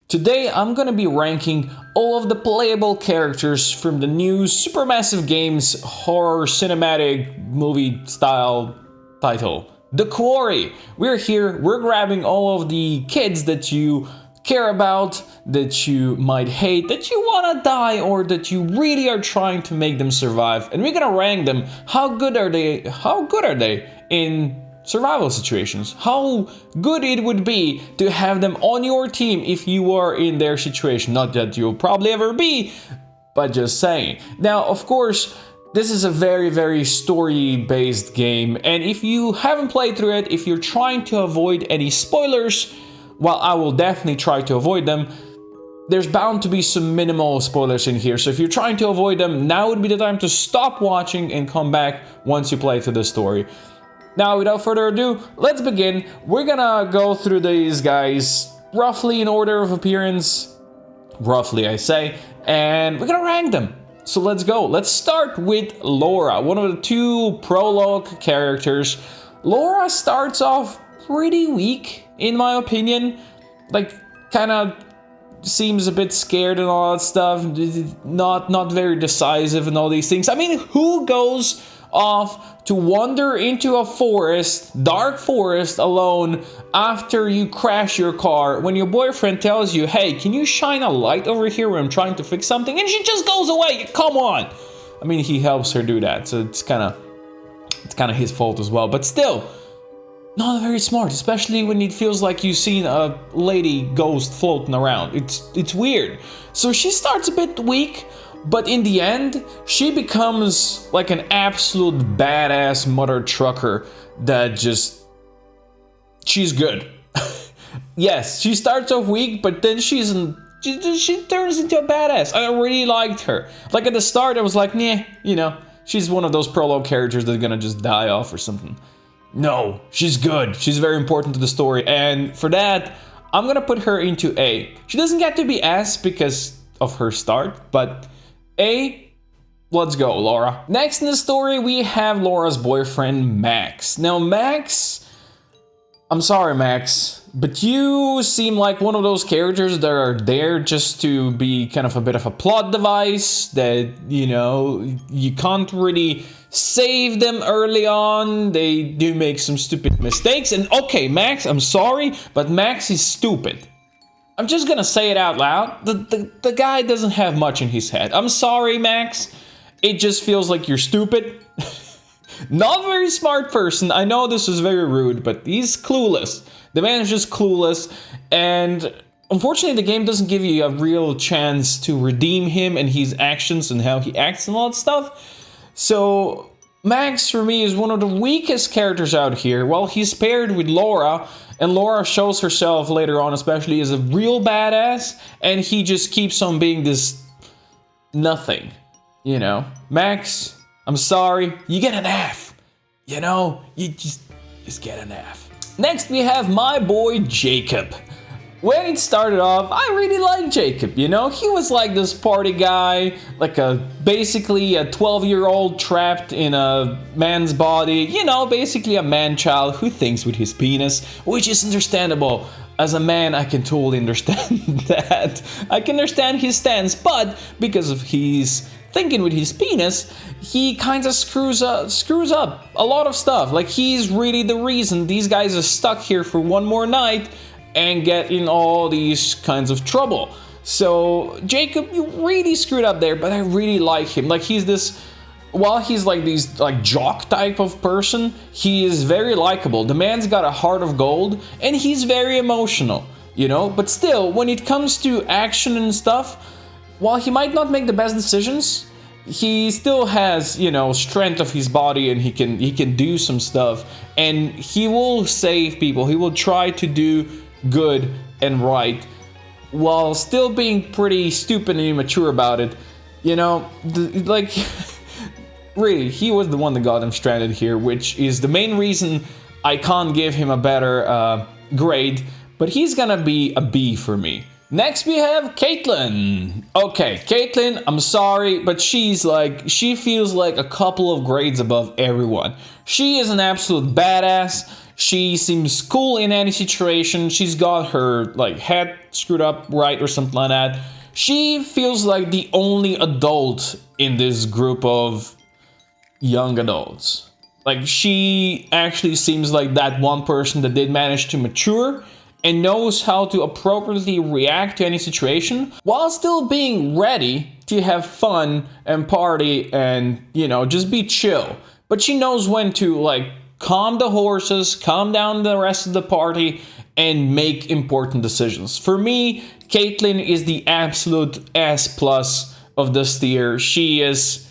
Today I'm gonna be ranking all of the playable characters from the new Supermassive Games horror cinematic movie style title, The Quarry. We're here, we're grabbing all of the kids that you care about, that you might hate, that you wanna die, or that you really are trying to make them survive, and we're gonna rank them. How good are they in survival situations? How good it would be to have them on your team if you are in their situation. Not that you'll probably ever be, but just saying. Now, of course, this is a very story-based game, and if you haven't played through it, if you're trying to avoid any spoilers, well, I will definitely try to avoid them. There's bound to be some minimal spoilers in here, so if you're trying to avoid them, now would be the time to stop watching and come back once you play through the story. Now, without further ado, let's begin. We're gonna go through these guys roughly in order of appearance, roughly I say, and we're gonna rank them. So let's go. Let's start with Laura, one of the two prologue characters. Laura starts off pretty weak, in my opinion. Like, kind of seems a bit scared and all that stuff. Not very decisive and all these things. I mean, who goes off to wander into a forest, dark forest, alone after you crash your car when your boyfriend tells you, hey, can you shine a light over here where I'm trying to fix something? And she just goes away. Come on. I mean, he helps her do that, so it's kind of his fault as well, but still not very smart, especially when it feels like you've seen a lady ghost floating around. It's weird. So she starts a bit weak, but in the end, she becomes like an absolute badass mother trucker that she's good. Yes, she starts off weak, but then she turns into a badass. I really liked her. Like at the start, I was like, nah, you know, she's one of those prologue characters that's gonna just die off or something. No, she's good. She's very important to the story, and for that, I'm gonna put her into A. She doesn't get to be S because of her start, but A, let's go, Laura. Next in the story, we have Laura's boyfriend, Max. Now, Max, I'm sorry, Max, but you seem like one of those characters that are there just to be kind of a bit of a plot device that, you know, you can't really save them early on. They do make some stupid mistakes. And okay, Max, I'm sorry, but Max is stupid. I'm just gonna say it out loud. The guy doesn't have much in his head. I'm sorry, Max. It just feels like you're stupid. Not a very smart person. I know this is very rude, but he's clueless. The man is just clueless, and unfortunately the game doesn't give you a real chance to redeem him and his actions and how he acts and all that stuff. So Max, for me, is one of the weakest characters out here. Well, he's paired with Laura, and Laura shows herself later on, especially as a real badass, and he just keeps on being this nothing, you know. Max, I'm sorry, you get an F. You know, you just get an F. Next, we have my boy Jacob. When it started off, I really liked Jacob, you know? He was like this party guy, like basically a 12-year-old trapped in a man's body. You know, basically a man-child who thinks with his penis, which is understandable. As a man, I can totally understand that. I can understand his stance, but because of his thinking with his penis, he kind of screws up a lot of stuff. Like, he's really the reason these guys are stuck here for one more night and get in all these kinds of trouble. So Jacob, you really screwed up there, but I really like him. Like, he's this, while he's like these like jock type of person, he is very likable. The man's got a heart of gold, and he's very emotional, you know. But still, when it comes to action and stuff, while he might not make the best decisions, he still has, you know, strength of his body, and he can do some stuff, and he will save people. He will try to do good and right while still being pretty stupid and immature about it, you know. Like, really, he was the one that got him stranded here, which is the main reason I can't give him a better grade, but he's gonna be a B for me. Next we have Caitlin. Okay, Caitlin, I'm sorry, but she feels like a couple of grades above everyone. She is an absolute badass. She seems cool in any situation. She's got her like head screwed up right or something like that. She feels like the only adult in this group of young adults. Like, she actually seems like that one person that did manage to mature and knows how to appropriately react to any situation while still being ready to have fun and party and, you know, just be chill. But she knows when to, like, calm the horses, calm down the rest of the party, and make important decisions. For me, Caitlyn is the absolute S+ of this tier. She's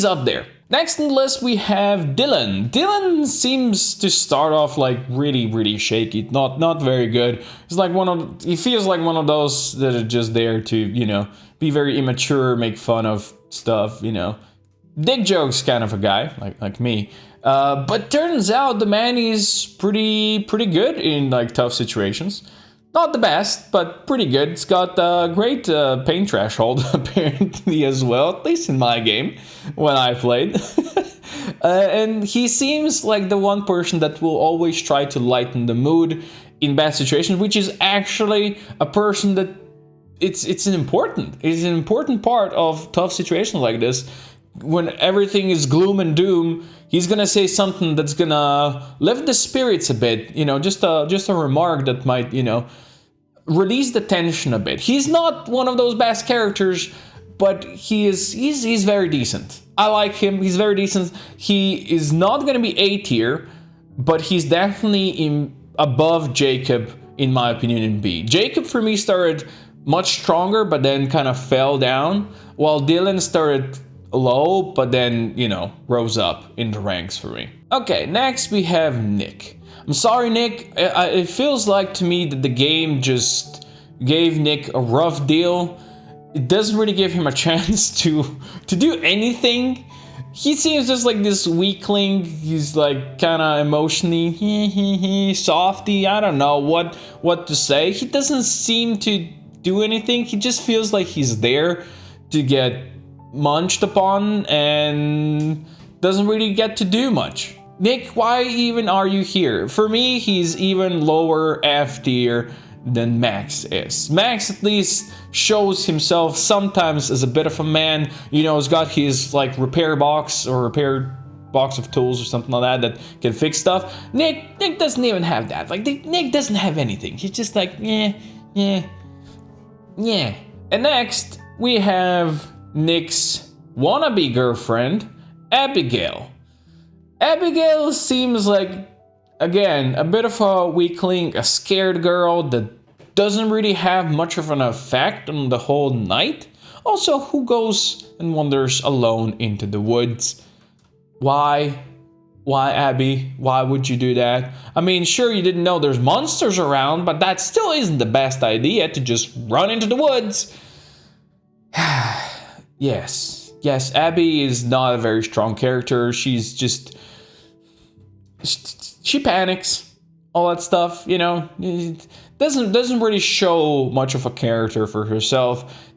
up there. Next on the list, we have Dylan. Dylan seems to start off like really shaky, not very good. He feels like one of those that are just there to, you know, be very immature, make fun of stuff, you know. Dick jokes kind of a guy, like me. But turns out the man is pretty good in like tough situations. Not the best, but pretty good. It's got a great pain threshold, apparently, as well, at least in my game, when I played. And he seems like the one person that will always try to lighten the mood in bad situations, which is actually a person that it's an important part of tough situations like this. When everything is gloom and doom, he's gonna say something that's gonna lift the spirits a bit, you know, just a remark that might, you know, release the tension a bit. He's not one of those best characters, but he's very decent. I like him. He's very decent. He is not gonna be A tier, but he's definitely above Jacob, in my opinion, in B. Jacob for me started much stronger, but then kind of fell down, while Dylan started low, but then, you know, rose up in the ranks for me. Okay, next we have Nick. I'm sorry, Nick. It feels like to me that the game just gave Nick a rough deal. It doesn't really give him a chance to do anything. He seems just like this weakling. He's like kind of emotionally softy. I don't know what to say. He doesn't seem to do anything. He just feels like he's there to get munched upon and doesn't really get to do much. Nick, why even are you here? For me, he's even lower F tier than Max is. Max at least shows himself sometimes as a bit of a man. You know, he's got his like repair box or repair box of tools or something like that can fix stuff. Nick doesn't even have that. Like, Nick doesn't have anything. He's just like, yeah. And next, we have Nick's wannabe girlfriend, Abigail. Abigail seems like, again, a bit of a weakling, a scared girl that doesn't really have much of an effect on the whole night. Also, who goes and wanders alone into the woods? Why? Why, Abby? Why would you do that? I mean, sure, you didn't know there's monsters around, but that still isn't the best idea to just run into the woods. Yes, Abby is not a very strong character. She's just... she panics, all that stuff, you know. It doesn't really show much of a character for herself.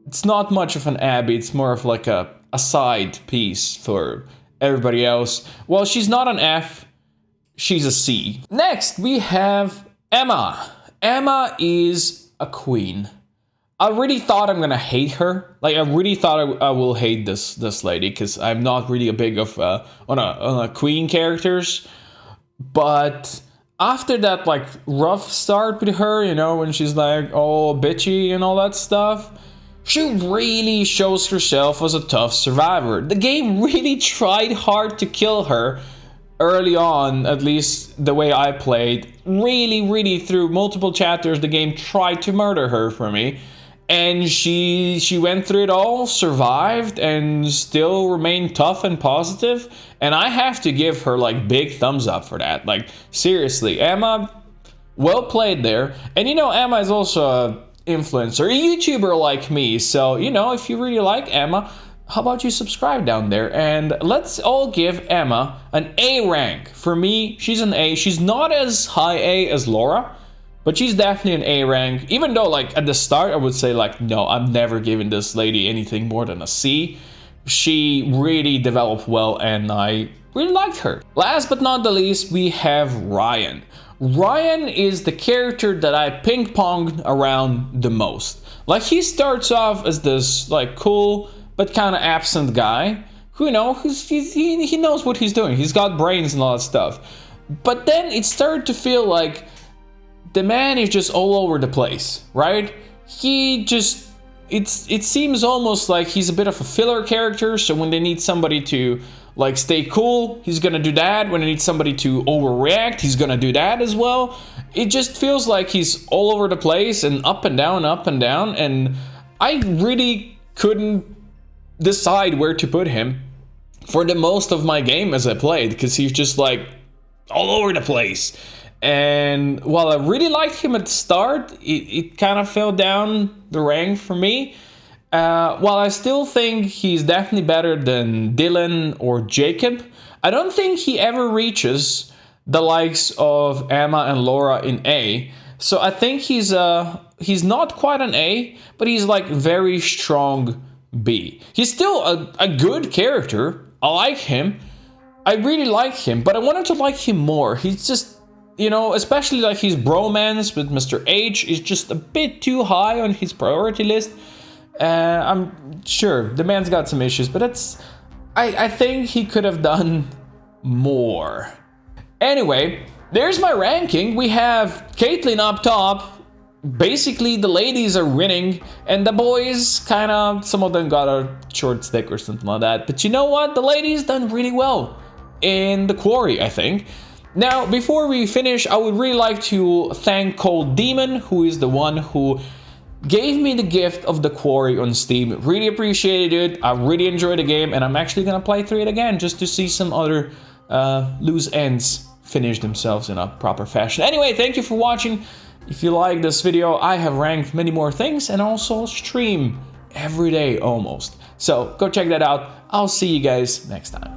It's not much of an Abby. It's more of like a side piece for everybody else. Well, she's not an F. She's a C. Next, we have Emma. Emma is a queen. I really thought I'm gonna hate her. Like, I really thought I will hate this lady, because I'm not really a big of on a queen characters. But after that like rough start with her, you know, when she's like all bitchy and all that stuff, she really shows herself as a tough survivor. The game really tried hard to kill her early on, at least the way I played. Really through multiple chapters, the game tried to murder her for me. And she went through it all, survived, and still remained tough and positive. And I have to give her like big thumbs up for that. Like, seriously, Emma, well played there. And you know, Emma is also a influencer, a YouTuber like me. So, you know, if you really like Emma, how about you subscribe down there? And let's all give Emma an A rank. For me, she's an A. She's not as high A as Laura, but she's definitely an A rank. Even though, like, at the start, I would say, like, no, I'm never giving this lady anything more than a C. She really developed well, and I really liked her. Last but not the least, we have Ryan. Ryan is the character that I ping-ponged around the most. Like, he starts off as this, like, cool but kind of absent guy who, you know, he knows what he's doing. He's got brains and all that stuff. But then it started to feel like the man is just all over the place, right? It seems almost like he's a bit of a filler character, so when they need somebody to, like, stay cool, he's gonna do that. When they need somebody to overreact, he's gonna do that as well. It just feels like he's all over the place and up and down, and I really couldn't decide where to put him for the most of my game as I played, because he's just, like, all over the place. And while I really liked him at the start, it kind of fell down the rank for me. While I still think he's definitely better than Dylan or Jacob, I don't think he ever reaches the likes of Emma and Laura in A. So I think he's not quite an A, but he's like very strong B. He's still a good character. I like him. I really like him, but I wanted to like him more. He's just, you know, especially like his bromance with Mr. H is just a bit too high on his priority list. I'm sure the man's got some issues, but I think he could have done more. Anyway, there's my ranking. We have Caitlyn up top. Basically, the ladies are winning, and the boys kind of, some of them got a short stick or something like that. But you know what? The ladies done really well in the Quarry, I think. Now, before we finish, I would really like to thank Cold Demon, who is the one who gave me the gift of the Quarry on Steam. Really appreciated it. I really enjoyed the game, and I'm actually gonna play through it again just to see some other loose ends finish themselves in a proper fashion. Anyway, thank you for watching. If you like this video, I have ranked many more things and also stream every day almost. So go check that out. I'll see you guys next time.